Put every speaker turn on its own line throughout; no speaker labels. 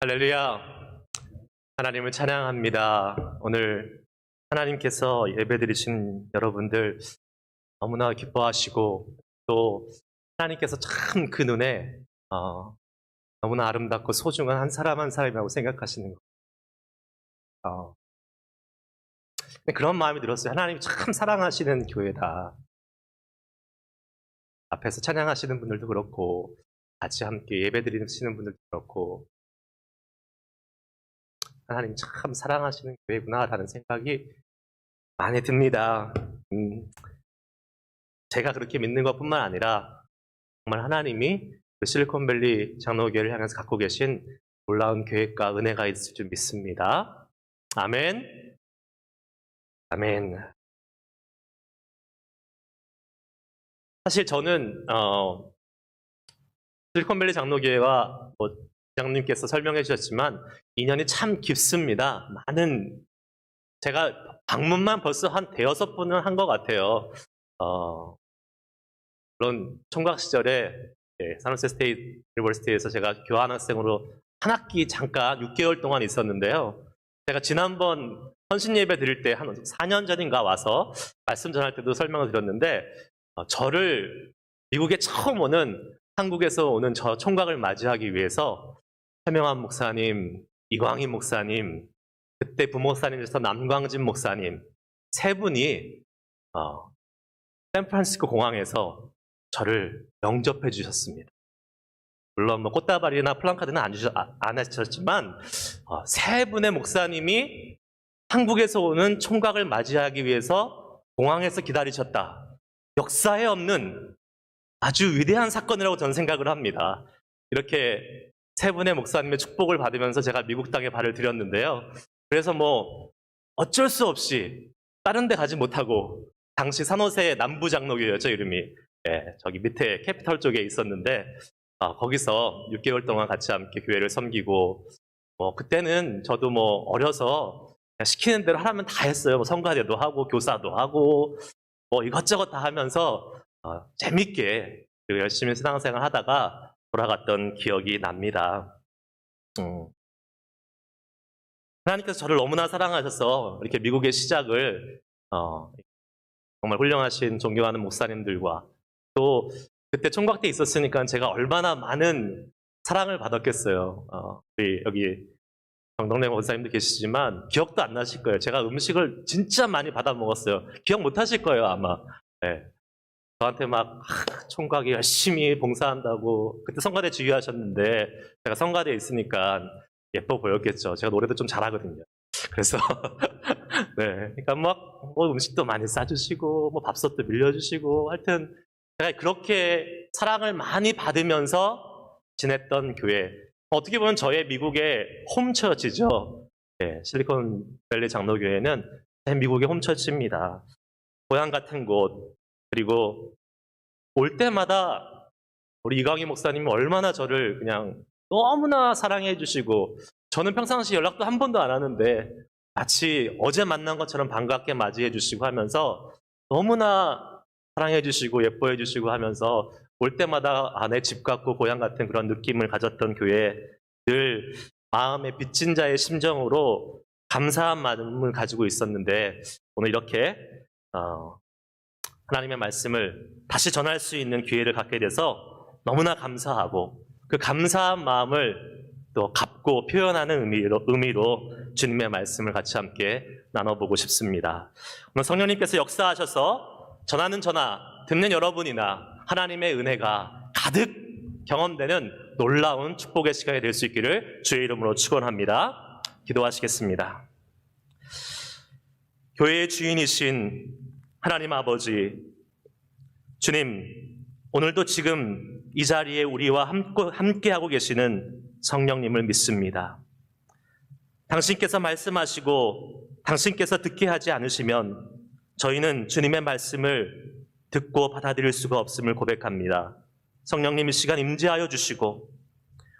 할렐루야. 하나님을 찬양합니다. 오늘 하나님께서 예배드리신 여러분들 너무나 기뻐하시고 또 하나님께서 참 그 눈에 너무나 아름답고 소중한 한 사람 한 사람이라고 생각하시는 거. 그런 마음이 들었어요. 하나님이 참 사랑하시는 교회다. 앞에서 찬양하시는 분들도 그렇고 같이 함께 예배드리시는 분들도 그렇고 하나님 참 사랑하시는 교회구나라는 생각이 많이 듭니다. 제가 그렇게 믿는 것뿐만 아니라 정말 하나님이 그 실리콘밸리 장로교회를 향해서 갖고 계신 놀라운 계획과 은혜가 있을 줄 믿습니다. 아멘. 아멘. 사실 저는 실리콘밸리 장로교회와 장로님께서 설명해 주셨지만 인연이 참 깊습니다. 제가 방문만 벌써 한 대여섯 번은 한 것 같아요. 물론 총각 시절에 산호세 스테이트 유니버시티에서 제가 교환학생으로 한 학기 잠깐 6개월 동안 있었는데요. 제가 지난번 헌신 예배 드릴 때 한 4년 전인가 와서 말씀 전할 때도 설명을 드렸는데 저를 미국에 처음 오는 한국에서 오는 저 총각을 맞이하기 위해서 최명환 목사님, 이광희 목사님, 그때 부목사님에서 남광진 목사님 세 분이 샌프란시스코 공항에서 저를 영접해 주셨습니다. 물론 꽃다발이나 플랜카드는 안 해주셨지만 세 분의 목사님이 한국에서 오는 총각을 맞이하기 위해서 공항에서 기다리셨다. 역사에 없는 아주 위대한 사건이라고 저는 생각을 합니다. 이렇게 세 분의 목사님의 축복을 받으면서 제가 미국 땅에 발을 들였는데요. 그래서 어쩔 수 없이 다른 데 가지 못하고 당시 산호세 남부장로교였죠, 이름이. 저기 밑에 캐피털 쪽에 있었는데 거기서 6개월 동안 같이 함께 교회를 섬기고 그때는 저도 어려서 그냥 시키는 대로 하라면 다 했어요. 성가대도 하고 교사도 하고 이것저것 다 하면서 재밌게 열심히 신앙생활 하다가 돌아갔던 기억이 납니다. 하나님께서 저를 너무나 사랑하셔서 이렇게 미국의 시작을 정말 훌륭하신 존경하는 목사님들과 또 그때 총각 때 있었으니까 제가 얼마나 많은 사랑을 받았겠어요. 우리 여기 정동래 목사님도 계시지만 기억도 안 나실 거예요. 제가 음식을 진짜 많이 받아 먹었어요. 기억 못 하실 거예요, 아마. 저한테 총각이 열심히 봉사한다고 그때 성가대 지휘하셨는데 제가 성가대에 있으니까 예뻐 보였겠죠. 제가 노래도 좀 잘하거든요. 그래서 그러니까 음식도 많이 싸주시고 밥솥도 밀려주시고 하여튼 제가 그렇게 사랑을 많이 받으면서 지냈던 교회. 어떻게 보면 저의 미국의 홈처치죠. 실리콘밸리 장로교회는 제 미국의 홈처치입니다. 고향 같은 곳. 그리고 올 때마다 우리 이광희 목사님이 얼마나 저를 그냥 너무나 사랑해 주시고 저는 평상시 연락도 한 번도 안 하는데 마치 어제 만난 것처럼 반갑게 맞이해 주시고 하면서 너무나 사랑해 주시고 예뻐해 주시고 하면서 올 때마다 내 집 같고 고향 같은 그런 느낌을 가졌던 교회, 늘 마음의 빚진 자의 심정으로 감사한 마음을 가지고 있었는데 오늘 이렇게 하나님의 말씀을 다시 전할 수 있는 기회를 갖게 돼서 너무나 감사하고 그 감사한 마음을 또 갚고 표현하는 의미로 주님의 말씀을 같이 함께 나눠보고 싶습니다. 오늘 성령님께서 역사하셔서 전하는 저나 듣는 여러분이나 하나님의 은혜가 가득 경험되는 놀라운 축복의 시간이 될 수 있기를 주의 이름으로 축원합니다. 기도하시겠습니다. 교회의 주인이신 하나님 아버지, 주님, 오늘도 지금 이 자리에 우리와 함께하고 계시는 성령님을 믿습니다. 당신께서 말씀하시고 당신께서 듣게 하지 않으시면 저희는 주님의 말씀을 듣고 받아들일 수가 없음을 고백합니다. 성령님 이 시간 임재하여 주시고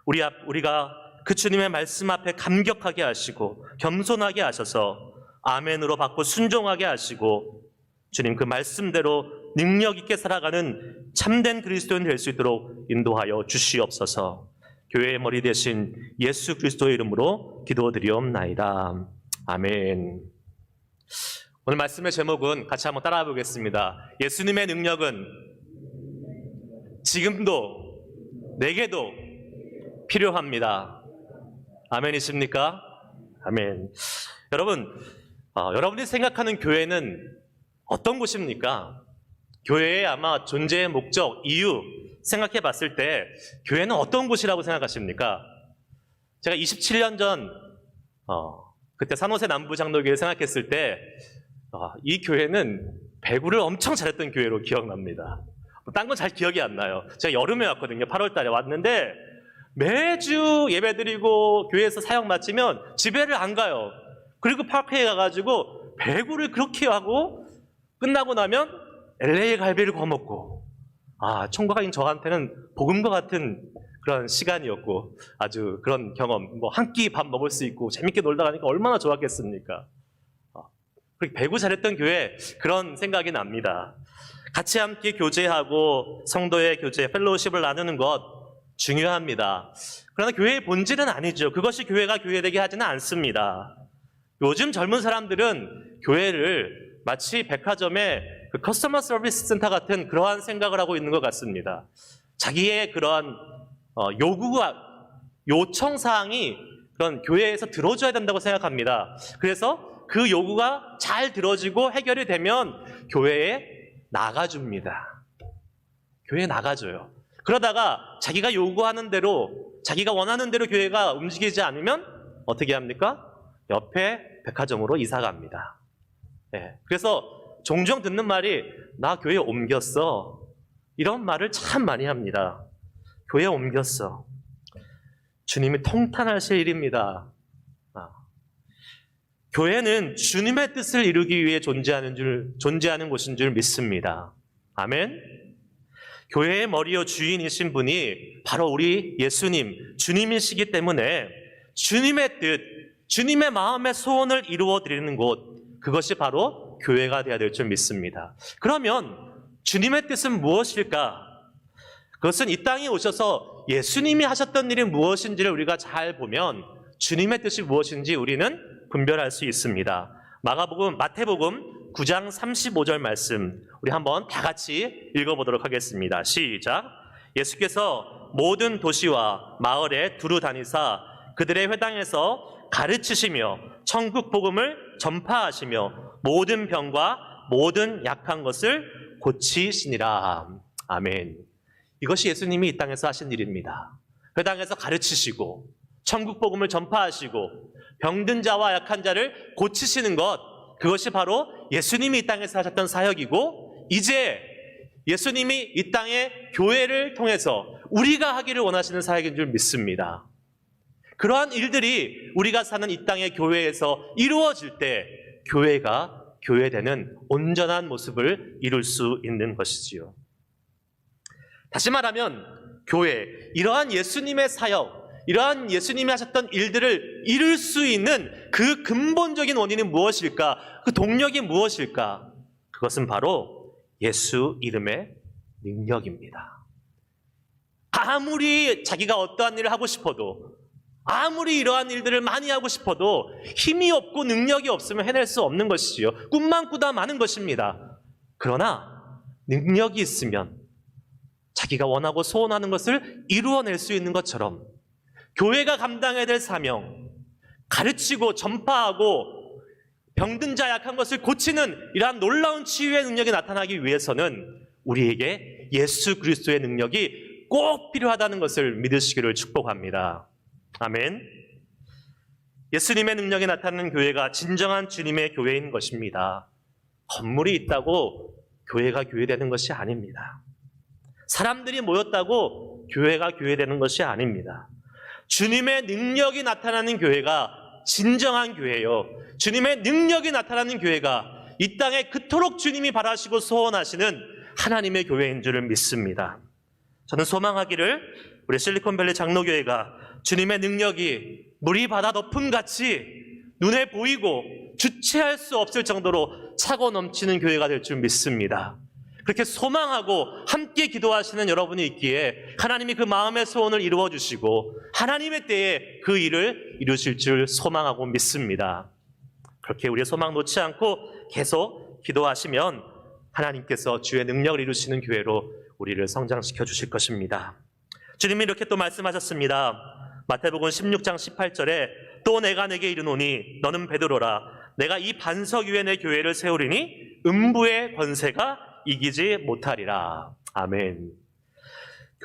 우리가 그 주님의 말씀 앞에 감격하게 하시고 겸손하게 하셔서 아멘으로 받고 순종하게 하시고 주님 그 말씀대로 능력 있게 살아가는 참된 그리스도인 될 수 있도록 인도하여 주시옵소서. 교회의 머리 되신 예수 그리스도의 이름으로 기도드리옵나이다. 아멘. 오늘 말씀의 제목은 같이 한번 따라해 보겠습니다. 예수님의 능력은 지금도 내게도 필요합니다. 아멘이십니까? 아멘. 여러분, 여러분이 생각하는 교회는 어떤 곳입니까? 교회의 아마 존재의 목적, 이유 생각해 봤을 때 교회는 어떤 곳이라고 생각하십니까? 제가 27년 전 그때 산호세 남부장로교회 생각했을 때 이 교회는 배구를 엄청 잘했던 교회로 기억납니다. 딴 건 잘 기억이 안 나요. 제가 여름에 왔거든요. 8월 달에 왔는데 매주 예배드리고 교회에서 사역 마치면 집에를 안 가요. 그리고 파크에 가가지고 배구를 그렇게 하고 끝나고 나면 LA 갈비를 구워 먹고, 총각인 저한테는 복음과 같은 그런 시간이었고 아주 그런 경험, 뭐 한 끼 밥 먹을 수 있고 재밌게 놀다 가니까 얼마나 좋았겠습니까? 그렇게 배구 잘했던 교회, 그런 생각이 납니다. 같이 함께 교제하고 성도의 교제, 펠로우십을 나누는 것 중요합니다. 그러나 교회의 본질은 아니죠. 그것이 교회가 교회되게 하지는 않습니다. 요즘 젊은 사람들은 교회를 마치 백화점의 그 커스터머 서비스 센터 같은 그러한 생각을 하고 있는 것 같습니다. 자기의 그러한 요청사항이 그런 교회에서 들어줘야 된다고 생각합니다. 그래서 그 요구가 잘 들어지고 해결이 되면 교회에 나가줍니다. 교회에 나가줘요. 그러다가 자기가 요구하는 대로, 자기가 원하는 대로 교회가 움직이지 않으면 어떻게 합니까? 옆에 백화점으로 이사 갑니다. 네. 그래서 종종 듣는 말이 나 교회 옮겼어. 이런 말을 참 많이 합니다. 교회 옮겼어. 주님이 통탄하실 일입니다. 교회는 주님의 뜻을 이루기 위해 존재하는 곳인 줄 믿습니다. 아멘. 교회의 머리요 주인이신 분이 바로 우리 예수님, 주님이시기 때문에 주님의 뜻, 주님의 마음의 소원을 이루어 드리는 곳, 그것이 바로 교회가 되어야 될 줄 믿습니다. 그러면 주님의 뜻은 무엇일까? 그것은 이 땅에 오셔서 예수님이 하셨던 일이 무엇인지를 우리가 잘 보면 주님의 뜻이 무엇인지 우리는 분별할 수 있습니다. 마태복음 9장 35절 말씀 우리 한번 다 같이 읽어보도록 하겠습니다. 시작. 예수께서 모든 도시와 마을에 두루 다니사 그들의 회당에서 가르치시며 천국 복음을 전파하시며 모든 병과 모든 약한 것을 고치시니라. 아멘. 이것이 예수님이 이 땅에서 하신 일입니다. 회당에서 가르치시고 천국 복음을 전파하시고 병든 자와 약한 자를 고치시는 것, 그것이 바로 예수님이 이 땅에서 하셨던 사역이고, 이제 예수님이 이 땅의 교회를 통해서 우리가 하기를 원하시는 사역인 줄 믿습니다. 그러한 일들이 우리가 사는 이 땅의 교회에서 이루어질 때 교회가 교회되는 온전한 모습을 이룰 수 있는 것이지요. 다시 말하면 교회, 이러한 예수님의 사역, 이러한 예수님이 하셨던 일들을 이룰 수 있는 그 근본적인 원인은 무엇일까? 그 동력이 무엇일까? 그것은 바로 예수 이름의 능력입니다. 아무리 자기가 어떠한 일을 하고 싶어도, 아무리 이러한 일들을 많이 하고 싶어도 힘이 없고 능력이 없으면 해낼 수 없는 것이지요. 꿈만 꾸다 마는 것입니다. 그러나 능력이 있으면 자기가 원하고 소원하는 것을 이루어낼 수 있는 것처럼 교회가 감당해야 될 사명, 가르치고 전파하고 병든 자 약한 것을 고치는 이러한 놀라운 치유의 능력이 나타나기 위해서는 우리에게 예수 그리스도의 능력이 꼭 필요하다는 것을 믿으시기를 축복합니다. 아멘. 예수님의 능력이 나타나는 교회가 진정한 주님의 교회인 것입니다. 건물이 있다고 교회가 교회되는 것이 아닙니다. 사람들이 모였다고 교회가 교회되는 것이 아닙니다. 주님의 능력이 나타나는 교회가 진정한 교회요. 주님의 능력이 나타나는 교회가 이 땅에 그토록 주님이 바라시고 소원하시는 하나님의 교회인 줄을 믿습니다. 저는 소망하기를 우리 실리콘밸리 장로교회가 주님의 능력이 물이 바다 덮음같이 눈에 보이고 주체할 수 없을 정도로 차고 넘치는 교회가 될 줄 믿습니다. 그렇게 소망하고 함께 기도하시는 여러분이 있기에 하나님이 그 마음의 소원을 이루어 주시고 하나님의 때에 그 일을 이루실 줄 소망하고 믿습니다. 그렇게 우리의 소망 놓지 않고 계속 기도하시면 하나님께서 주의 능력을 이루시는 교회로 우리를 성장시켜 주실 것입니다. 주님이 이렇게 또 말씀하셨습니다. 마태복음 16장 18절에 또 내가 내게 이르노니 너는 베드로라 내가 이 반석 위에 내 교회를 세우리니 음부의 권세가 이기지 못하리라. 아멘.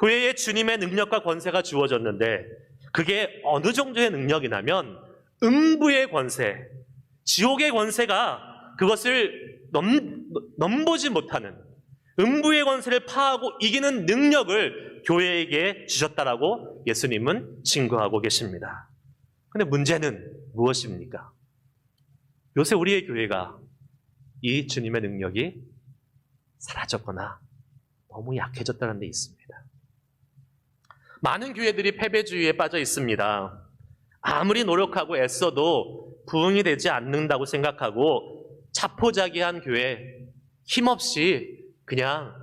교회에 주님의 능력과 권세가 주어졌는데 그게 어느 정도의 능력이냐면 음부의 권세, 지옥의 권세가 그것을 넘보지 못하는 음부의 권세를 파하고 이기는 능력을 교회에게 주셨다라고 예수님은 증거하고 계십니다. 그런데 문제는 무엇입니까? 요새 우리의 교회가 이 주님의 능력이 사라졌거나 너무 약해졌다는 데 있습니다. 많은 교회들이 패배주의에 빠져 있습니다. 아무리 노력하고 애써도 부흥이 되지 않는다고 생각하고 자포자기한 교회, 힘없이 그냥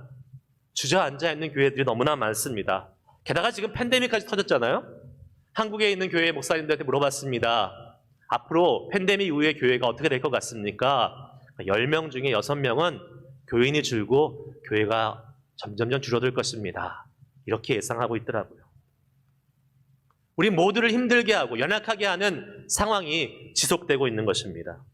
주저앉아 있는 교회들이 너무나 많습니다. 게다가 지금 팬데믹까지 터졌잖아요. 한국에 있는 교회 목사님들한테 물어봤습니다. 앞으로 팬데믹 이후에 교회가 어떻게 될 것 같습니까? 10명 중에 6명은 교인이 줄고 교회가 점점 줄어들 것입니다. 이렇게 예상하고 있더라고요. 우리 모두를 힘들게 하고 연약하게 하는 상황이 지속되고 있는 것입니다.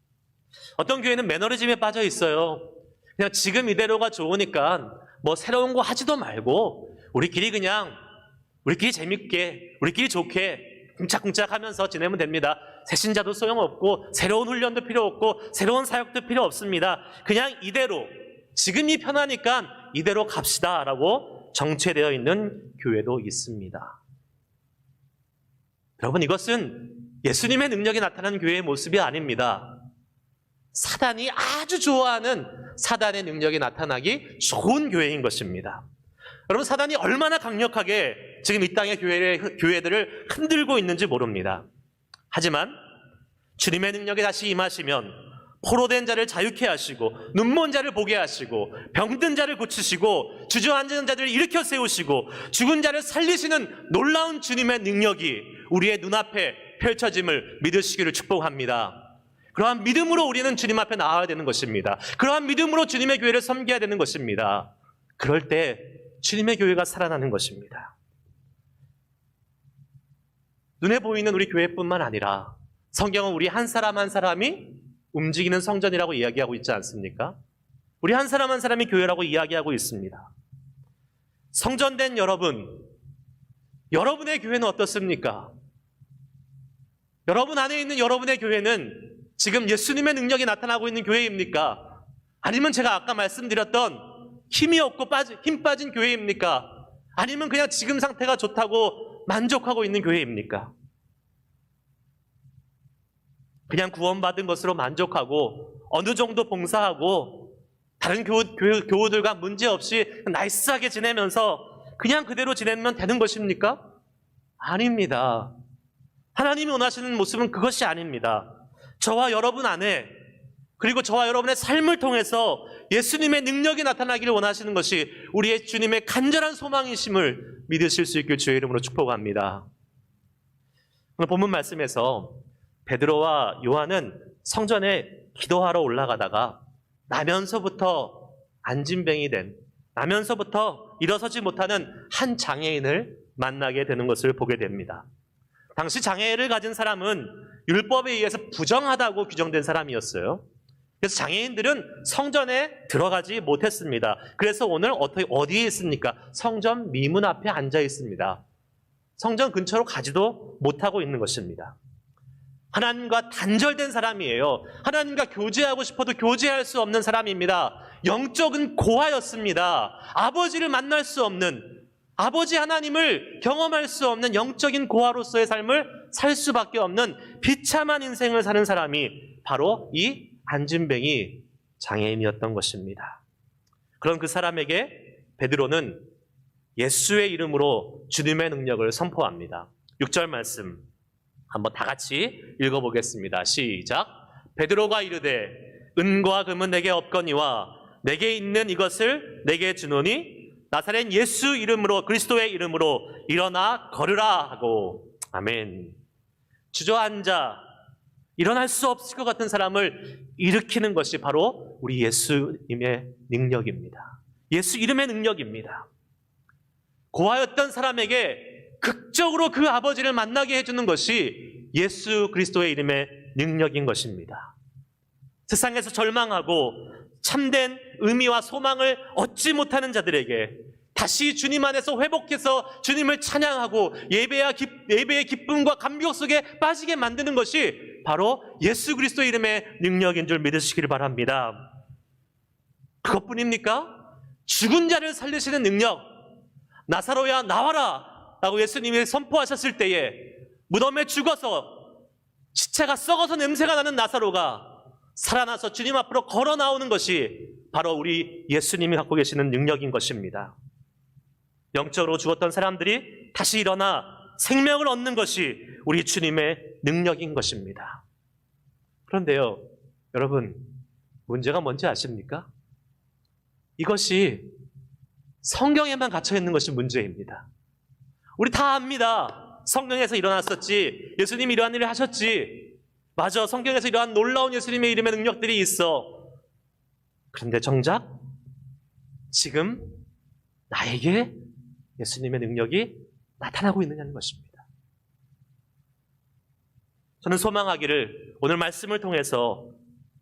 어떤 교회는 매너리즘에 빠져 있어요. 그냥 지금 이대로가 좋으니까 뭐 새로운 거 하지도 말고 우리끼리 재밌게 우리끼리 좋게 쿵짝쿵짝 하면서 지내면 됩니다. 새신자도 소용없고 새로운 훈련도 필요 없고 새로운 사역도 필요 없습니다. 그냥 이대로 지금이 편하니까 이대로 갑시다라고 정체되어 있는 교회도 있습니다. 여러분, 이것은 예수님의 능력이 나타나는 교회의 모습이 아닙니다. 사단이 아주 좋아하는 사단의 능력이 나타나기 좋은 교회인 것입니다. 여러분, 사단이 얼마나 강력하게 지금 이 땅의 교회들을 흔들고 있는지 모릅니다. 하지만 주님의 능력이 다시 임하시면 포로된 자를 자유케 하시고 눈먼 자를 보게 하시고 병든 자를 고치시고 주저앉은 자들을 일으켜 세우시고 죽은 자를 살리시는 놀라운 주님의 능력이 우리의 눈앞에 펼쳐짐을 믿으시기를 축복합니다. 그러한 믿음으로 우리는 주님 앞에 나아야 되는 것입니다. 그러한 믿음으로 주님의 교회를 섬겨야 되는 것입니다. 그럴 때 주님의 교회가 살아나는 것입니다. 눈에 보이는 우리 교회뿐만 아니라 성경은 우리 한 사람 한 사람이 움직이는 성전이라고 이야기하고 있지 않습니까? 우리 한 사람 한 사람이 교회라고 이야기하고 있습니다. 성전된 여러분의 교회는 어떻습니까? 여러분 안에 있는 여러분의 교회는 지금 예수님의 능력이 나타나고 있는 교회입니까? 아니면 제가 아까 말씀드렸던 힘이 없고 힘 빠진 교회입니까? 아니면 그냥 지금 상태가 좋다고 만족하고 있는 교회입니까? 그냥 구원받은 것으로 만족하고 어느 정도 봉사하고 다른 교우들과 문제없이 나이스하게 지내면서 그냥 그대로 지내면 되는 것입니까? 아닙니다. 하나님이 원하시는 모습은 그것이 아닙니다. 저와 여러분 안에 그리고 저와 여러분의 삶을 통해서 예수님의 능력이 나타나기를 원하시는 것이 우리의 주님의 간절한 소망이심을 믿으실 수 있길 주의 이름으로 축복합니다. 오늘 본문 말씀에서 베드로와 요한은 성전에 기도하러 올라가다가 나면서부터 안진뱅이 된, 나면서부터 일어서지 못하는 한 장애인을 만나게 되는 것을 보게 됩니다. 당시 장애를 가진 사람은 율법에 의해서 부정하다고 규정된 사람이었어요. 그래서 장애인들은 성전에 들어가지 못했습니다. 그래서 오늘 어디에 있습니까? 성전 미문 앞에 앉아 있습니다. 성전 근처로 가지도 못하고 있는 것입니다. 하나님과 단절된 사람이에요. 하나님과 교제하고 싶어도 교제할 수 없는 사람입니다. 영적은 고아였습니다. 아버지를 만날 수 없는, 아버지 하나님을 경험할 수 없는 영적인 고아로서의 삶을 살 수밖에 없는 비참한 인생을 사는 사람이 바로 이 안진뱅이 장애인이었던 것입니다. 그런 그 사람에게 베드로는 예수의 이름으로 주님의 능력을 선포합니다. 6절 말씀 한번 다 같이 읽어보겠습니다. 시작. 베드로가 이르되 은과 금은 내게 없거니와 내게 있는 이것을 내게 주노니 나사렛 예수 이름으로 그리스도의 이름으로 일어나 걸으라 하고. 아멘. 주저앉아 일어날 수 없을 것 같은 사람을 일으키는 것이 바로 우리 예수님의 능력입니다. 예수 이름의 능력입니다. 고아였던 사람에게 극적으로 그 아버지를 만나게 해주는 것이 예수 그리스도의 이름의 능력인 것입니다. 세상에서 절망하고 참된 의미와 소망을 얻지 못하는 자들에게 다시 주님 안에서 회복해서 주님을 찬양하고 예배의 기쁨과 감격 속에 빠지게 만드는 것이 바로 예수 그리스도의 이름의 능력인 줄 믿으시길 바랍니다. 그것뿐입니까? 죽은 자를 살리시는 능력, 나사로야 나와라 라고 예수님이 선포하셨을 때에 무덤에 죽어서 시체가 썩어서 냄새가 나는 나사로가 살아나서 주님 앞으로 걸어 나오는 것이 바로 우리 예수님이 갖고 계시는 능력인 것입니다. 영적으로 죽었던 사람들이 다시 일어나 생명을 얻는 것이 우리 주님의 능력인 것입니다. 그런데요, 여러분, 문제가 뭔지 아십니까? 이것이 성경에만 갇혀 있는 것이 문제입니다. 우리 다 압니다. 성경에서 일어났었지, 예수님이 이러한 일을 하셨지, 맞아, 성경에서 이러한 놀라운 예수님의 이름의 능력들이 있어. 그런데 정작 지금 나에게 예수님의 능력이 나타나고 있느냐는 것입니다. 저는 소망하기를 오늘 말씀을 통해서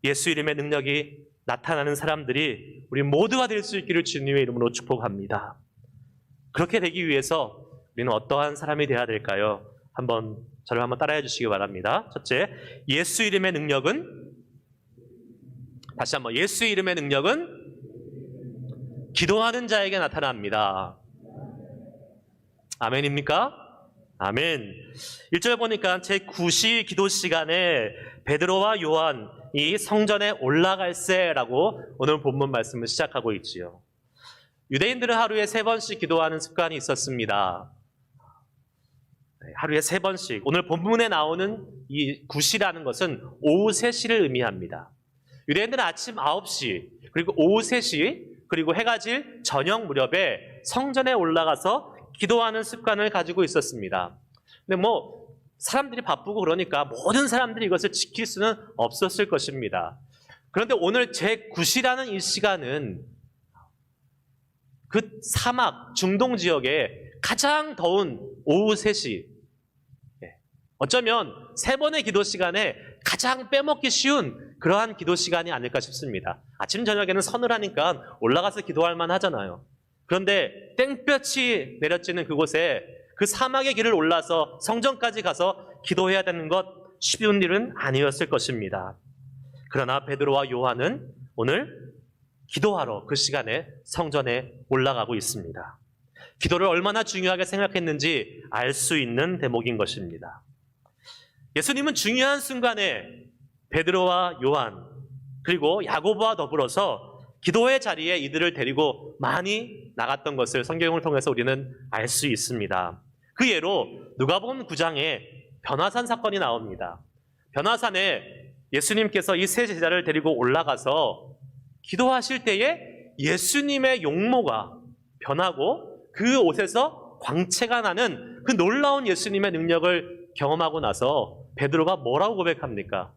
예수 이름의 능력이 나타나는 사람들이 우리 모두가 될 수 있기를 주님의 이름으로 축복합니다. 그렇게 되기 위해서 우리는 어떠한 사람이 되어야 될까요? 저를 한번 따라해 주시기 바랍니다. 첫째, 예수 이름의 능력은, 다시 한번, 예수 이름의 능력은 기도하는 자에게 나타납니다. 아멘입니까? 아멘. 1절 보니까 제9시 기도 시간에 베드로와 요한이 성전에 올라갈세라고 오늘 본문 말씀을 시작하고 있지요. 유대인들은 하루에 3번씩 기도하는 습관이 있었습니다. 하루에 3번씩. 오늘 본문에 나오는 이 9시라는 것은 오후 3시를 의미합니다. 유대인들은 아침 9시, 그리고 오후 3시, 그리고 해가 질 저녁 무렵에 성전에 올라가서 기도하는 습관을 가지고 있었습니다. 근데 사람들이 바쁘고 그러니까 모든 사람들이 이것을 지킬 수는 없었을 것입니다. 그런데 오늘 제9시라는 이 시간은 그 사막, 중동 지역에 가장 더운 오후 3시, 어쩌면 3번의 기도 시간에 가장 빼먹기 쉬운 그러한 기도 시간이 아닐까 싶습니다. 아침 저녁에는 서늘하니까 올라가서 기도할 만하잖아요. 그런데 땡볕이 내려지는 그곳에 그 사막의 길을 올라서 성전까지 가서 기도해야 되는 것 쉬운 일은 아니었을 것입니다. 그러나 베드로와 요한은 오늘 기도하러 그 시간에 성전에 올라가고 있습니다. 기도를 얼마나 중요하게 생각했는지 알 수 있는 대목인 것입니다. 예수님은 중요한 순간에 베드로와 요한 그리고 야고보와 더불어서 기도의 자리에 이들을 데리고 많이 나갔던 것을 성경을 통해서 우리는 알 수 있습니다. 그 예로 누가복음 9장에 변화산 사건이 나옵니다. 변화산에 예수님께서 이 세 제자를 데리고 올라가서 기도하실 때에 예수님의 용모가 변하고 그 옷에서 광채가 나는 그 놀라운 예수님의 능력을 경험하고 나서 베드로가 뭐라고 고백합니까?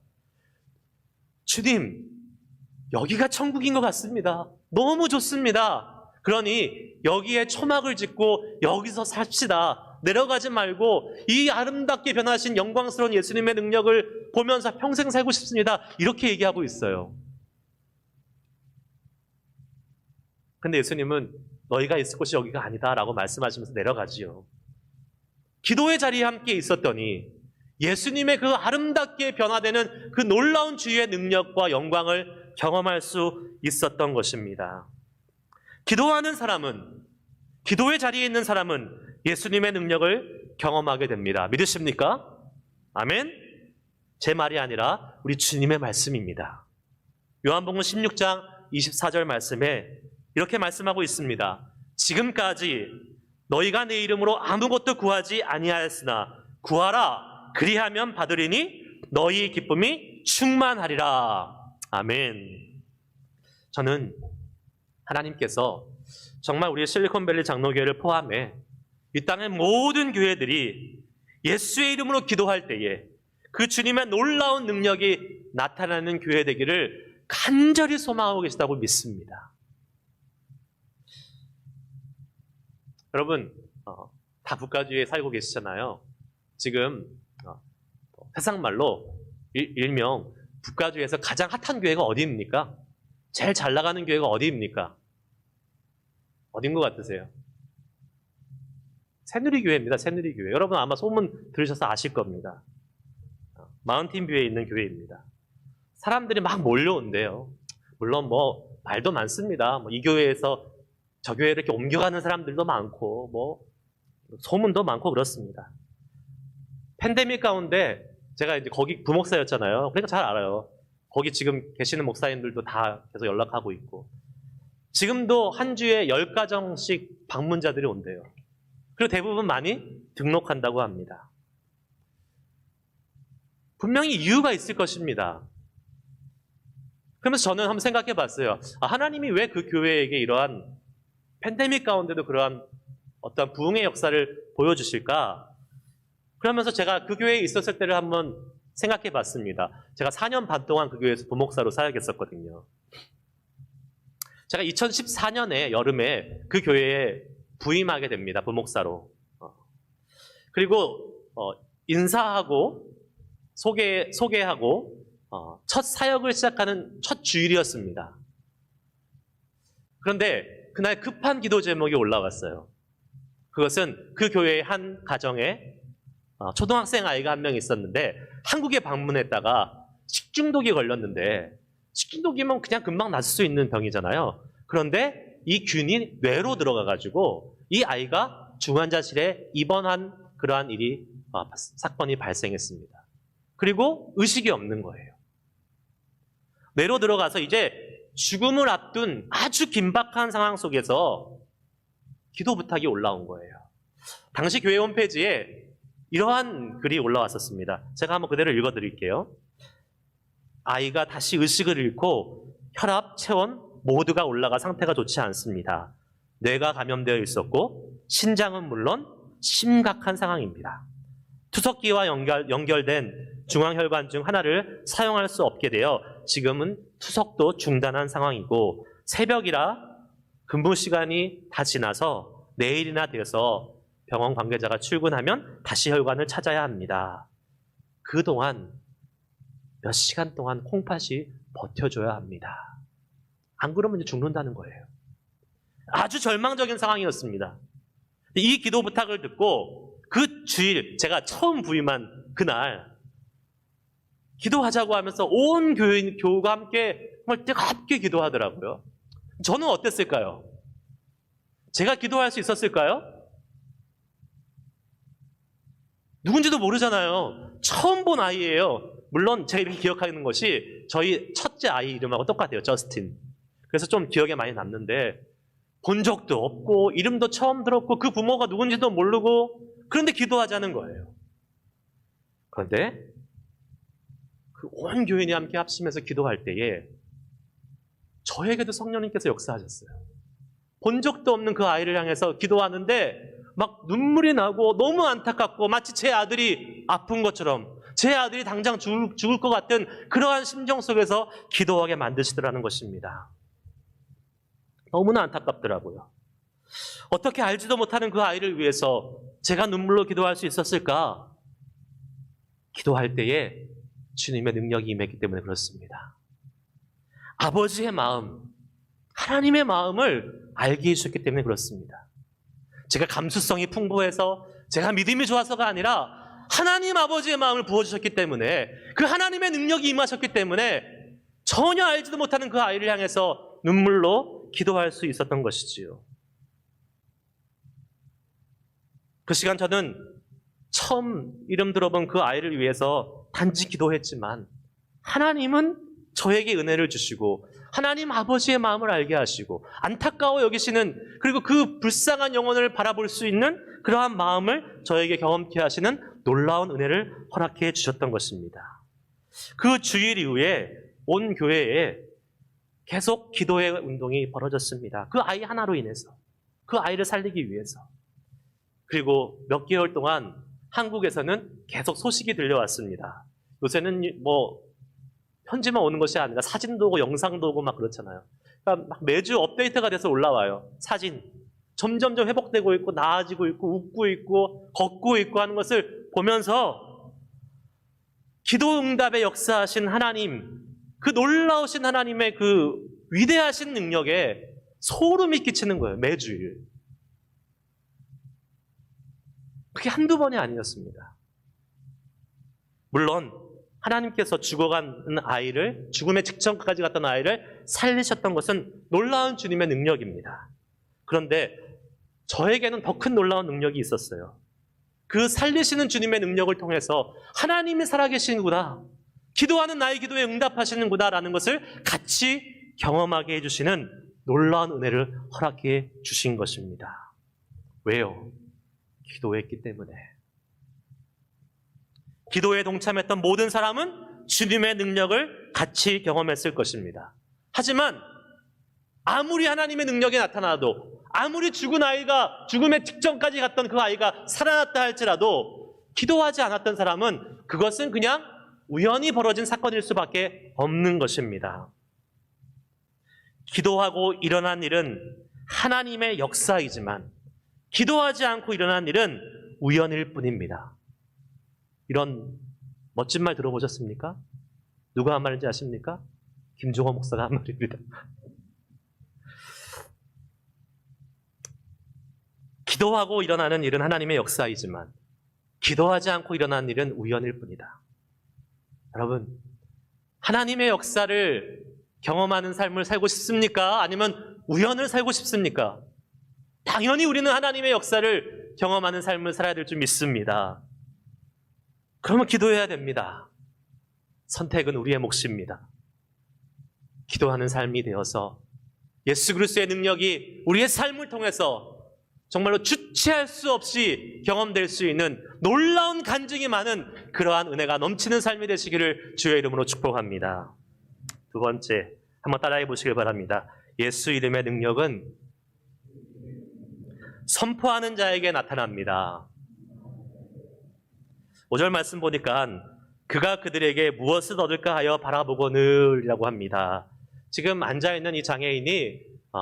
주님, 여기가 천국인 것 같습니다. 너무 좋습니다. 그러니 여기에 초막을 짓고 여기서 삽시다. 내려가지 말고 이 아름답게 변하신 영광스러운 예수님의 능력을 보면서 평생 살고 싶습니다. 이렇게 얘기하고 있어요. 근데 예수님은 너희가 있을 곳이 여기가 아니다 라고 말씀하시면서 내려가지요. 기도의 자리에 함께 있었더니 예수님의 그 아름답게 변화되는 그 놀라운 주의 능력과 영광을 경험할 수 있었던 것입니다. 기도하는 사람은, 기도의 자리에 있는 사람은 예수님의 능력을 경험하게 됩니다. 믿으십니까? 아멘? 제 말이 아니라 우리 주님의 말씀입니다. 요한복음 16장 24절 말씀에 이렇게 말씀하고 있습니다. 지금까지 너희가 내 이름으로 아무것도 구하지 아니하였으나 구하라 그리하면 받으리니 너희 기쁨이 충만하리라. 아멘. 저는 하나님께서 정말 우리 실리콘밸리 장로교회를 포함해 이 땅의 모든 교회들이 예수의 이름으로 기도할 때에 그 주님의 놀라운 능력이 나타나는 교회 되기를 간절히 소망하고 계시다고 믿습니다. 여러분, 다 북가주의에 살고 계시잖아요. 지금 세상 말로 일명 북가주의에서 가장 핫한 교회가 어디입니까? 제일 잘 나가는 교회가 어디입니까? 어딘 것 같으세요? 새누리교회입니다. 새누리교회. 여러분 아마 소문 들으셔서 아실 겁니다. 마운틴뷰에 있는 교회입니다. 사람들이 막 몰려온대요. 물론 뭐 말도 많습니다. 뭐 이 교회에서 저 교회를 이렇게 옮겨가는 사람들도 많고 뭐 소문도 많고 그렇습니다. 팬데믹 가운데 제가 이제 거기 부목사였잖아요. 그러니까 잘 알아요. 거기 지금 계시는 목사님들도 다 계속 연락하고 있고 지금도 한 주에 10가정씩 방문자들이 온대요. 그리고 대부분 많이 등록한다고 합니다. 분명히 이유가 있을 것입니다. 그러면서 저는 한번 생각해 봤어요. 하나님이 왜 그 교회에게 이러한 팬데믹 가운데도 그러한 어떤 부흥의 역사를 보여주실까? 그러면서 제가 그 교회에 있었을 때를 한번 생각해 봤습니다. 제가 4년 반 동안 그 교회에서 부목사로 사역했었거든요. 제가 2014년에 여름에 그 교회에 부임하게 됩니다. 부목사로. 그리고 인사하고 소개하고 첫 사역을 시작하는 첫 주일이었습니다. 그런데 그날 급한 기도 제목이 올라왔어요. 그것은 그 교회의 한 가정에 초등학생 아이가 한 명 있었는데 한국에 방문했다가 식중독이 걸렸는데 식중독이면 그냥 금방 낫을 수 있는 병이잖아요. 그런데 이 균이 뇌로 들어가가지고 이 아이가 중환자실에 입원한 그러한 사건이 발생했습니다. 그리고 의식이 없는 거예요. 뇌로 들어가서 이제 죽음을 앞둔 아주 긴박한 상황 속에서 기도 부탁이 올라온 거예요. 당시 교회 홈페이지에 이러한 글이 올라왔었습니다. 제가 한번 그대로 읽어드릴게요. 아이가 다시 의식을 잃고 혈압, 체온 모두가 올라가 상태가 좋지 않습니다. 뇌가 감염되어 있었고 신장은 물론 심각한 상황입니다. 투석기와 연결된 중앙혈관 중 하나를 사용할 수 없게 되어 지금은 투석도 중단한 상황이고 새벽이라 근무 시간이 다 지나서 내일이나 돼서 병원 관계자가 출근하면 다시 혈관을 찾아야 합니다. 그동안 몇 시간 동안 콩팥이 버텨줘야 합니다. 안 그러면 이제 죽는다는 거예요. 아주 절망적인 상황이었습니다. 이 기도 부탁을 듣고 그 주일 제가 처음 부임한 그날 기도하자고 하면서 온 교우가 함께 정말 뜨겁게 기도하더라고요. 저는 어땠을까요? 제가 기도할 수 있었을까요? 누군지도 모르잖아요. 처음 본 아이예요. 물론 제가 이렇게 기억하는 것이 저희 첫째 아이 이름하고 똑같아요. 저스틴. 그래서 좀 기억에 많이 남는데 본 적도 없고 이름도 처음 들었고 그 부모가 누군지도 모르고 그런데 기도하자는 거예요. 그런데 그 온 교인이 함께 합심해서 기도할 때에 저에게도 성령님께서 역사하셨어요. 본 적도 없는 그 아이를 향해서 기도하는데 막 눈물이 나고 너무 안타깝고 마치 제 아들이 아픈 것처럼 제 아들이 당장 죽을 것 같은 그러한 심정 속에서 기도하게 만드시더라는 것입니다. 너무나 안타깝더라고요. 어떻게 알지도 못하는 그 아이를 위해서 제가 눈물로 기도할 수 있었을까? 기도할 때에 주님의 능력이 임했기 때문에 그렇습니다. 아버지의 마음, 하나님의 마음을 알게 해주셨기 때문에 그렇습니다. 제가 감수성이 풍부해서 제가 믿음이 좋아서가 아니라 하나님 아버지의 마음을 부어주셨기 때문에 그 하나님의 능력이 임하셨기 때문에 전혀 알지도 못하는 그 아이를 향해서 눈물로 기도할 수 있었던 것이지요. 그 시간 저는 처음 이름 들어본 그 아이를 위해서 단지 기도했지만 하나님은 저에게 은혜를 주시고 하나님 아버지의 마음을 알게 하시고 안타까워 여기시는 그리고 그 불쌍한 영혼을 바라볼 수 있는 그러한 마음을 저에게 경험케 하시는 놀라운 은혜를 허락해 주셨던 것입니다. 그 주일 이후에 온 교회에 계속 기도의 운동이 벌어졌습니다. 그 아이 하나로 인해서, 그 아이를 살리기 위해서. 그리고 몇 개월 동안 한국에서는 계속 소식이 들려왔습니다. 요새는 뭐 편지만 오는 것이 아니라 사진도 오고 영상도 오고 막 그렇잖아요. 그러니까 막 매주 업데이트가 돼서 올라와요. 사진. 점점점 회복되고 있고 나아지고 있고 웃고 있고 걷고 있고 하는 것을 보면서 기도 응답에 역사하신 하나님, 그 놀라우신 하나님의 그 위대하신 능력에 소름이 끼치는 거예요. 매주일. 그게 한두 번이 아니었습니다. 물론 하나님께서 죽어가는 아이를, 죽음의 직전까지 갔던 아이를 살리셨던 것은 놀라운 주님의 능력입니다. 그런데 저에게는 더 큰 놀라운 능력이 있었어요. 그 살리시는 주님의 능력을 통해서 하나님이 살아계시는구나, 기도하는 나의 기도에 응답하시는구나 라는 것을 같이 경험하게 해주시는 놀라운 은혜를 허락해 주신 것입니다. 왜요? 기도했기 때문에. 기도에 동참했던 모든 사람은 주님의 능력을 같이 경험했을 것입니다. 하지만 아무리 하나님의 능력이 나타나도, 아무리 죽은 아이가, 죽음의 직전까지 갔던 그 아이가 살아났다 할지라도 기도하지 않았던 사람은 그것은 그냥 우연히 벌어진 사건일 수밖에 없는 것입니다. 기도하고 일어난 일은 하나님의 역사이지만 기도하지 않고 일어난 일은 우연일 뿐입니다. 이런 멋진 말 들어보셨습니까? 누가 한 말인지 아십니까? 김종호 목사가 한 말입니다. 기도하고 일어나는 일은 하나님의 역사이지만 기도하지 않고 일어나는 일은 우연일 뿐이다. 여러분, 하나님의 역사를 경험하는 삶을 살고 싶습니까? 아니면 우연을 살고 싶습니까? 당연히 우리는 하나님의 역사를 경험하는 삶을 살아야 될 줄 믿습니다. 그러면 기도해야 됩니다. 선택은 우리의 몫입니다. 기도하는 삶이 되어서 예수 그리스도의 능력이 우리의 삶을 통해서 정말로 주체할 수 없이 경험될 수 있는 놀라운 간증이 많은 그러한 은혜가 넘치는 삶이 되시기를 주의 이름으로 축복합니다. 두 번째, 한번 따라해 보시길 바랍니다. 예수 이름의 능력은 선포하는 자에게 나타납니다. 5절 말씀 보니까 그가 그들에게 무엇을 얻을까 하여 바라보거늘이라고 합니다. 지금 앉아있는 이 장애인이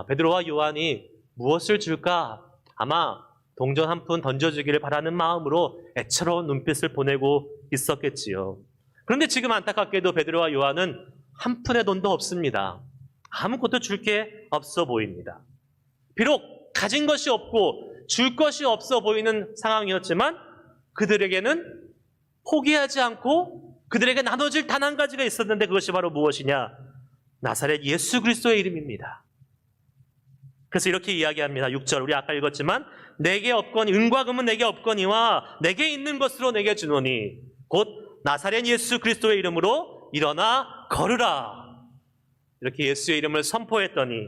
베드로와 요한이 무엇을 줄까, 아마 동전 한 푼 던져주기를 바라는 마음으로 애처로운 눈빛을 보내고 있었겠지요. 그런데 지금 안타깝게도 베드로와 요한은 한 푼의 돈도 없습니다. 아무것도 줄 게 없어 보입니다. 비록 가진 것이 없고 줄 것이 없어 보이는 상황이었지만 그들에게는 포기하지 않고 그들에게 나눠질 단 한 가지가 있었는데 그것이 바로 무엇이냐? 나사렛 예수 그리스도의 이름입니다. 그래서 이렇게 이야기합니다. 6절, 우리 아까 읽었지만 내게 없거니, 은과 금은 내게 없거니와 내게 있는 것으로 내게 주노니 곧 나사렛 예수 그리스도의 이름으로 일어나 걸으라. 이렇게 예수의 이름을 선포했더니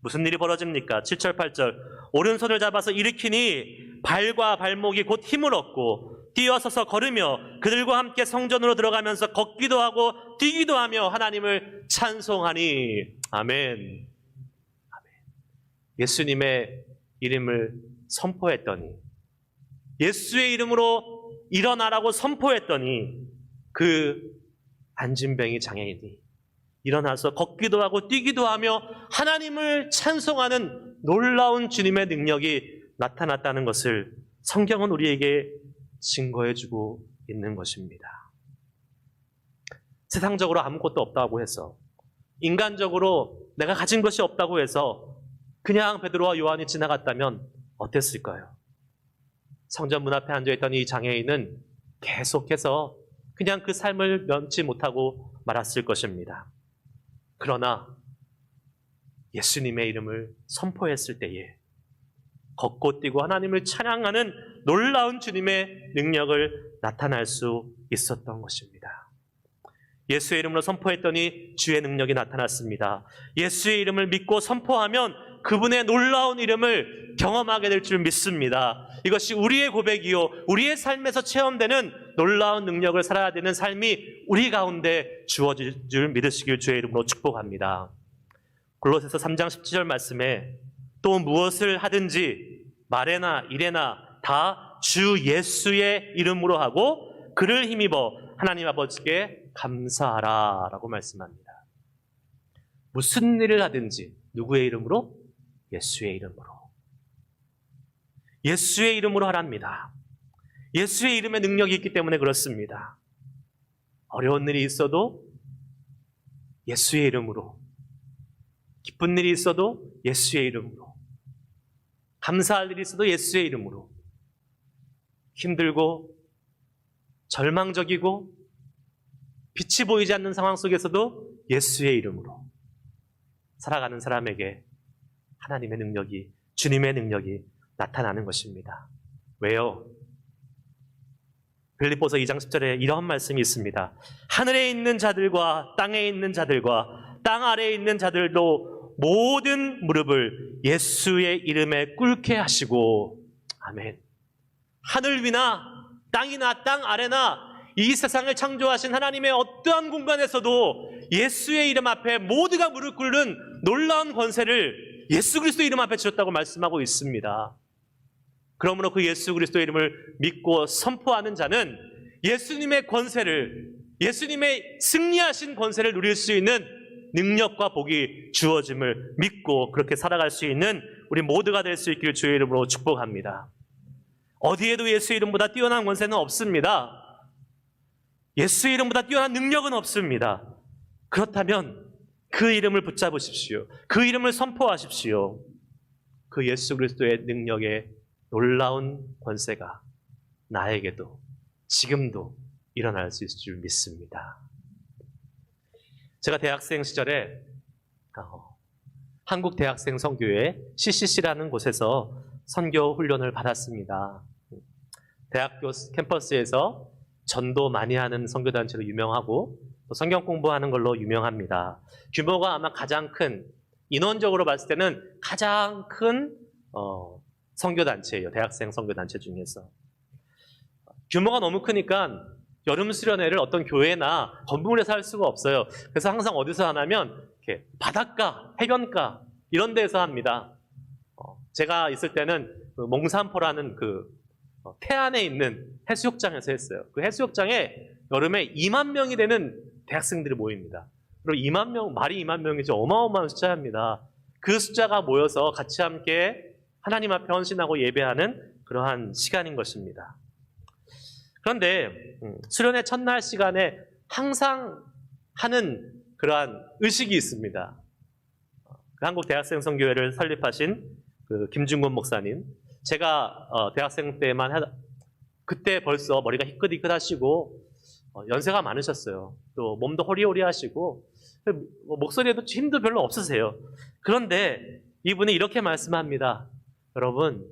무슨 일이 벌어집니까? 7절, 8절, 오른손을 잡아서 일으키니 발과 발목이 곧 힘을 얻고 뛰어서서 걸으며 그들과 함께 성전으로 들어가면서 걷기도 하고 뛰기도 하며 하나님을 찬송하니. 아멘. 예수님의 이름을 선포했더니, 예수의 이름으로 일어나라고 선포했더니 그 안진뱅이 장애인이 일어나서 걷기도 하고 뛰기도 하며 하나님을 찬송하는 놀라운 주님의 능력이 나타났다는 것을 성경은 우리에게 증거해주고 있는 것입니다. 세상적으로 아무것도 없다고 해서, 인간적으로 내가 가진 것이 없다고 해서 그냥 베드로와 요한이 지나갔다면 어땠을까요? 성전 문 앞에 앉아있던 이 장애인은 계속해서 그냥 그 삶을 면치 못하고 말았을 것입니다. 그러나 예수님의 이름을 선포했을 때에 걷고 뛰고 하나님을 찬양하는 놀라운 주님의 능력을 나타날 수 있었던 것입니다. 예수의 이름으로 선포했더니 주의 능력이 나타났습니다. 예수의 이름을 믿고 선포하면 그분의 놀라운 이름을 경험하게 될 줄 믿습니다. 이것이 우리의 고백이요, 우리의 삶에서 체험되는 놀라운 능력을 살아야 되는 삶이 우리 가운데 주어질 줄 믿으시길 주의 이름으로 축복합니다. 골로새서 3장 17절 말씀에 또 무엇을 하든지 말에나 일에나 다 주 예수의 이름으로 하고 그를 힘입어 하나님 아버지께 감사하라 라고 말씀합니다. 무슨 일을 하든지 누구의 이름으로? 예수의 이름으로. 예수의 이름으로 하랍니다. 예수의 이름에 능력이 있기 때문에 그렇습니다. 어려운 일이 있어도 예수의 이름으로, 기쁜 일이 있어도 예수의 이름으로, 감사할 일이 있어도 예수의 이름으로, 힘들고 절망적이고 빛이 보이지 않는 상황 속에서도 예수의 이름으로 살아가는 사람에게 하나님의 능력이, 주님의 능력이 나타나는 것입니다. 왜요? 빌립보서 2장 10절에 이런 말씀이 있습니다. 하늘에 있는 자들과 땅에 있는 자들과 땅 아래에 있는 자들도 모든 무릎을 예수의 이름에 꿇게 하시고, 아멘. 하늘 위나 땅이나 땅 아래나 이 세상을 창조하신 하나님의 어떠한 공간에서도 예수의 이름 앞에 모두가 무릎 꿇는 놀라운 권세를 예수 그리스도 이름 앞에 주셨다고 말씀하고 있습니다. 그러므로 그 예수 그리스도의 이름을 믿고 선포하는 자는 예수님의 권세를, 예수님의 승리하신 권세를 누릴 수 있는 능력과 복이 주어짐을 믿고 그렇게 살아갈 수 있는 우리 모두가 될 수 있기를 주의 이름으로 축복합니다. 어디에도 예수의 이름보다 뛰어난 권세는 없습니다. 예수의 이름보다 뛰어난 능력은 없습니다. 그렇다면 그 이름을 붙잡으십시오. 그 이름을 선포하십시오. 그 예수 그리스도의 능력의 놀라운 권세가 나에게도 지금도 일어날 수 있을 줄 믿습니다. 제가 대학생 시절에 한국 대학생 선교회 CCC라는 곳에서 선교 훈련을 받았습니다. 대학교 캠퍼스에서 전도 많이 하는 선교단체로 유명하고 또 성경 공부하는 걸로 유명합니다. 규모가 아마 가장 큰, 인원적으로 봤을 때는 가장 큰 선교단체예요. 대학생 선교단체 중에서. 규모가 너무 크니까 여름 수련회를 어떤 교회나 건물에서 할 수가 없어요. 그래서 항상 어디서 하냐면 이렇게 바닷가, 해변가 이런 데서 합니다. 제가 있을 때는 그 몽산포라는 그 태안에 있는 해수욕장에서 했어요. 그 해수욕장에 여름에 2만 명이 되는 대학생들이 모입니다. 그리고 2만 명, 말이 2만 명이지 어마어마한 숫자입니다. 그 숫자가 모여서 같이 함께 하나님 앞에 헌신하고 예배하는 그러한 시간인 것입니다. 그런데 수련회 첫날 시간에 항상 하는 그러한 의식이 있습니다. 그 한국 대학생 선교회를 설립하신 그 김중곤 목사님, 제가 대학생 때만 그때 벌써 머리가 희끗희끗하시고 연세가 많으셨어요. 또 몸도 호리호리하시고 목소리에도 힘도 별로 없으세요. 그런데 이분이 이렇게 말씀합니다. 여러분,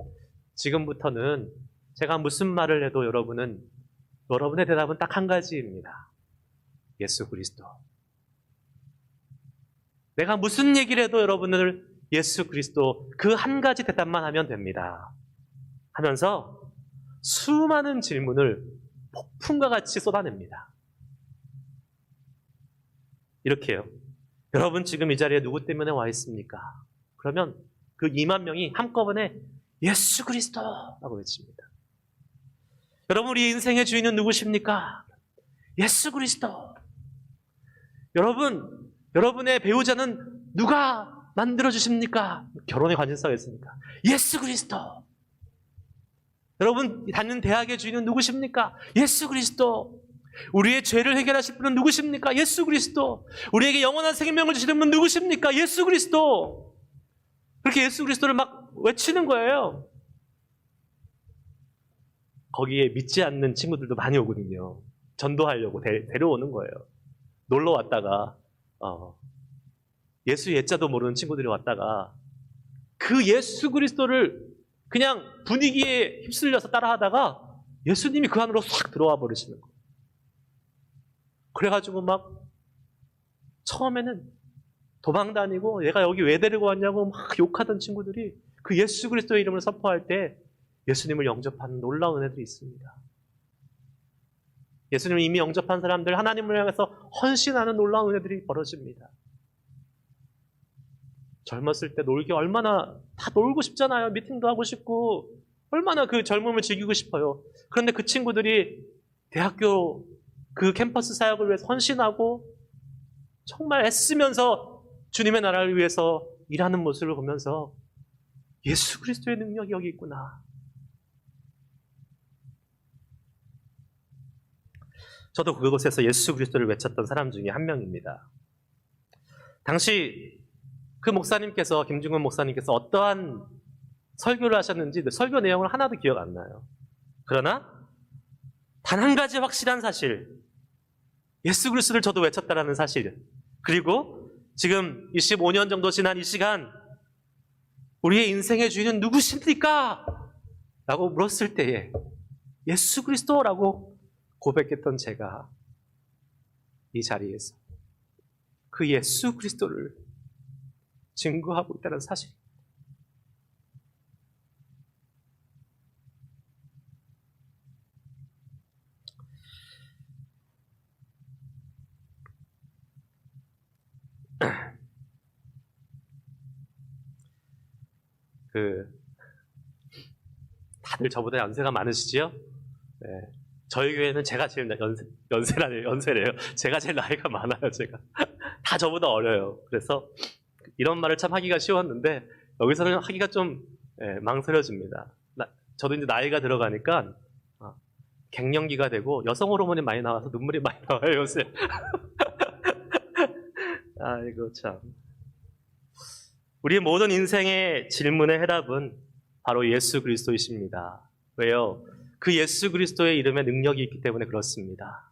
지금부터는 제가 무슨 말을 해도 여러분의 대답은 딱 한 가지입니다. 예수 그리스도. 내가 무슨 얘기를 해도 여러분을 예수 그리스도 그 한 가지 대답만 하면 됩니다. 하면서 수많은 질문을 폭풍과 같이 쏟아냅니다. 이렇게요. 여러분 지금 이 자리에 누구 때문에 와 있습니까? 그러면 그 2만 명이 한꺼번에 예수 그리스도라고 외칩니다. 여러분 우리 인생의 주인은 누구십니까? 예수 그리스도. 여러분의 배우자는 누가 만들어주십니까? 결혼에 관심사가 있습니까? 예수 그리스도. 여러분 다니는 대학의 주인은 누구십니까? 예수 그리스도. 우리의 죄를 해결하실 분은 누구십니까? 예수 그리스도. 우리에게 영원한 생명을 주시는 분은 누구십니까? 예수 그리스도. 그렇게 예수 그리스도를 막 외치는 거예요. 거기에 믿지 않는 친구들도 많이 오거든요. 전도하려고 데려오는 거예요. 놀러 왔다가 예수 예자도 모르는 친구들이 왔다가 그 예수 그리스도를 그냥 분위기에 휩쓸려서 따라하다가 예수님이 그 안으로 싹 들어와 버리시는 거예요. 그래가지고 막 처음에는 도망 다니고 얘가 여기 왜 데리고 왔냐고 막 욕하던 친구들이 그 예수 그리스도의 이름을 선포할 때 예수님을 영접하는 놀라운 은혜들이 있습니다. 예수님을 이미 영접한 사람들, 하나님을 향해서 헌신하는 놀라운 은혜들이 벌어집니다. 젊었을 때 놀기 얼마나 다 놀고 싶잖아요. 미팅도 하고 싶고 얼마나 그 젊음을 즐기고 싶어요. 그런데 그 친구들이 대학교 그 캠퍼스 사역을 위해서 헌신하고 정말 애쓰면서 주님의 나라를 위해서 일하는 모습을 보면서 예수 그리스도의 능력이 여기 있구나. 저도 그곳에서 예수 그리스도를 외쳤던 사람 중에 한 명입니다. 당시 그 목사님께서, 김중근 목사님께서 어떠한 설교를 하셨는지 설교 내용을 하나도 기억 안 나요. 그러나 단 한 가지 확실한 사실, 예수 그리스도를 저도 외쳤다라는 사실, 그리고 지금 25년 정도 지난 이 시간 우리의 인생의 주인은 누구십니까? 라고 물었을 때에 예수 그리스도라고 고백했던 제가 이 자리에서 그 예수 그리스도를 증거하고 있다는 사실. 다들 저보다 연세가 많으시지요? 네. 저희 교회는 제가 제일 연세래요. 제가 제일 나이가 많아요, 제가. 다 저보다 어려요. 그래서 이런 말을 참 하기가 쉬웠는데, 여기서는 하기가 좀 망설여집니다. 저도 이제 나이가 들어가니까, 갱년기가 되고, 여성 호르몬이 많이 나와서 눈물이 많이 나와요, 요새. 아이고, 참. 우리의 모든 인생의 질문의 해답은 바로 예수 그리스도이십니다. 왜요? 그 예수 그리스도의 이름에 능력이 있기 때문에 그렇습니다.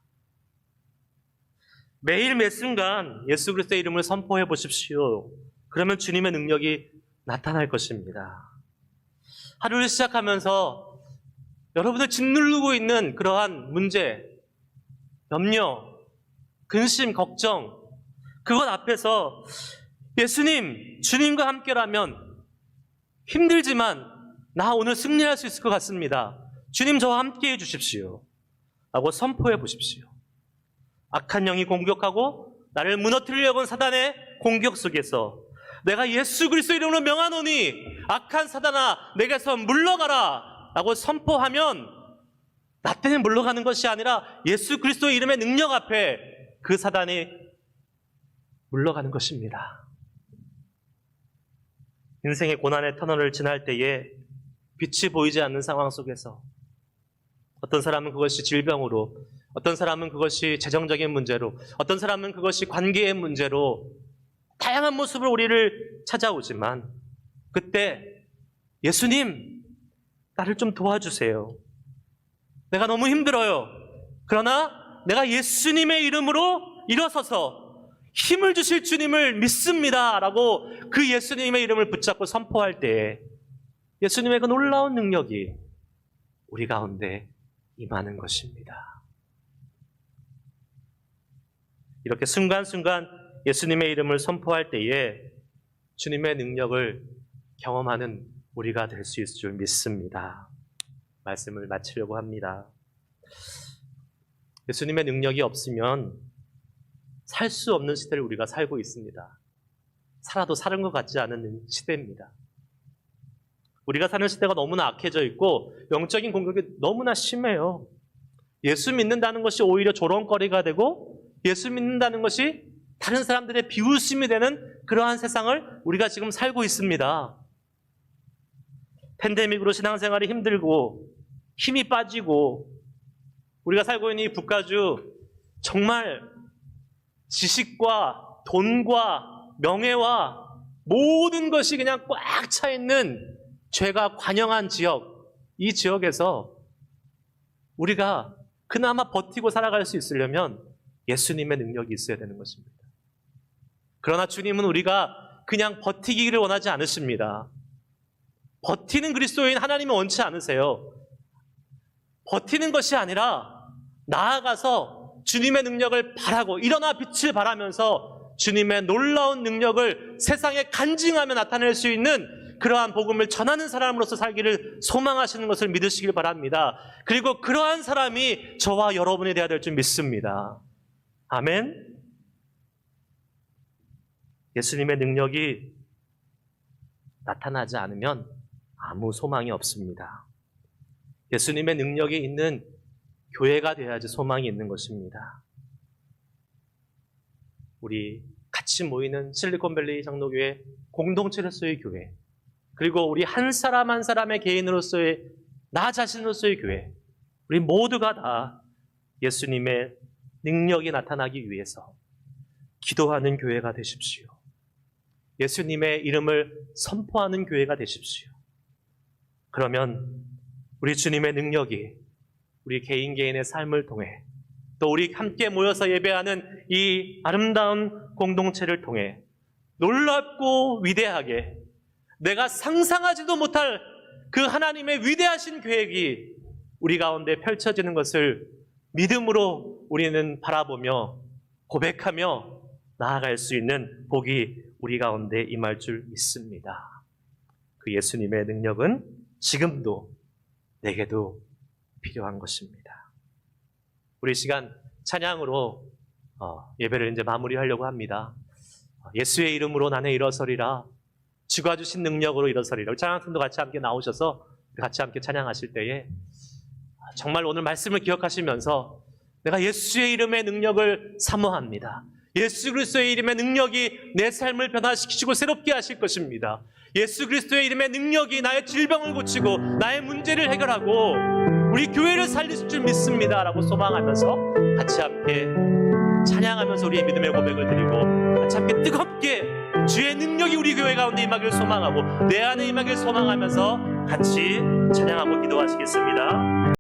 매일 매 순간 예수 그리스도의 이름을 선포해 보십시오. 그러면 주님의 능력이 나타날 것입니다. 하루를 시작하면서 여러분을 짓누르고 있는 그러한 문제, 염려, 근심, 걱정, 그것 앞에서 예수님, 주님과 함께라면 힘들지만 나 오늘 승리할 수 있을 것 같습니다. 주님 저와 함께해 주십시오. 라고 선포해 보십시오. 악한 영이 공격하고 나를 무너뜨리려고 한 사단의 공격 속에서 내가 예수 그리스도 이름으로 명하노니 악한 사단아 내게서 물러가라 라고 선포하면 나 때문에 물러가는 것이 아니라 예수 그리스도의 이름의 능력 앞에 그 사단이 물러가는 것입니다. 인생의 고난의 터널을 지날 때에 빛이 보이지 않는 상황 속에서 어떤 사람은 그것이 질병으로, 어떤 사람은 그것이 재정적인 문제로, 어떤 사람은 그것이 관계의 문제로 다양한 모습으로 우리를 찾아오지만 그때 예수님 나를 좀 도와주세요. 내가 너무 힘들어요. 그러나 내가 예수님의 이름으로 일어서서 힘을 주실 주님을 믿습니다 라고 그 예수님의 이름을 붙잡고 선포할 때에 예수님의 그 놀라운 능력이 우리 가운데 임하는 것입니다. 이렇게 순간순간 예수님의 이름을 선포할 때에 주님의 능력을 경험하는 우리가 될 수 있을 줄 믿습니다. 말씀을 마치려고 합니다. 예수님의 능력이 없으면 살 수 없는 시대를 우리가 살고 있습니다. 살아도 사는 것 같지 않은 시대입니다. 우리가 사는 시대가 너무나 악해져 있고 영적인 공격이 너무나 심해요. 예수 믿는다는 것이 오히려 조롱거리가 되고 예수 믿는다는 것이 다른 사람들의 비웃음이 되는 그러한 세상을 우리가 지금 살고 있습니다. 팬데믹으로 신앙생활이 힘들고 힘이 빠지고 우리가 살고 있는 이 국가주 정말 지식과 돈과 명예와 모든 것이 그냥 꽉 차 있는 죄가 관영한 지역, 이 지역에서 우리가 그나마 버티고 살아갈 수 있으려면 예수님의 능력이 있어야 되는 것입니다. 그러나 주님은 우리가 그냥 버티기를 원하지 않으십니다. 버티는 그리스도인 하나님은 원치 않으세요. 버티는 것이 아니라 나아가서 주님의 능력을 바라고 일어나 빛을 발하면서 주님의 놀라운 능력을 세상에 간증하며 나타낼 수 있는 그러한 복음을 전하는 사람으로서 살기를 소망하시는 것을 믿으시길 바랍니다. 그리고 그러한 사람이 저와 여러분이 되어야 될 줄 믿습니다. 아멘. 예수님의 능력이 나타나지 않으면 아무 소망이 없습니다. 예수님의 능력이 있는 교회가 되어야지 소망이 있는 것입니다. 우리 같이 모이는 실리콘밸리 장로교회 공동체로서의 교회, 그리고 우리 한 사람 한 사람의 개인으로서의, 나 자신으로서의 교회, 우리 모두가 다 예수님의 능력이 나타나기 위해서 기도하는 교회가 되십시오. 예수님의 이름을 선포하는 교회가 되십시오. 그러면 우리 주님의 능력이 우리 개인의 삶을 통해, 또 우리 함께 모여서 예배하는 이 아름다운 공동체를 통해 놀랍고 위대하게, 내가 상상하지도 못할 그 하나님의 위대하신 계획이 우리 가운데 펼쳐지는 것을 믿음으로 우리는 바라보며 고백하며 나아갈 수 있는 복이 우리 가운데 임할 줄 믿습니다. 그 예수님의 능력은 지금도 내게도 필요한 것입니다. 우리 시간 찬양으로 예배를 이제 마무리하려고 합니다. 예수의 이름으로 나는 일어서리라, 주가 주신 능력으로 일어서리라. 찬양팀도 같이 함께 나오셔서 같이 함께 찬양하실 때에 정말 오늘 말씀을 기억하시면서 내가 예수의 이름의 능력을 사모합니다. 예수 그리스도의 이름의 능력이 내 삶을 변화시키시고 새롭게 하실 것입니다. 예수 그리스도의 이름의 능력이 나의 질병을 고치고 나의 문제를 해결하고 우리 교회를 살리실 줄 믿습니다 라고 소망하면서 같이 함께 찬양하면서 우리의 믿음의 고백을 드리고 같이 함께 뜨겁게 주의 능력이 우리 교회 가운데 임하길 소망하고 내 안에 임하길 소망하면서 같이 찬양하고 기도하시겠습니다.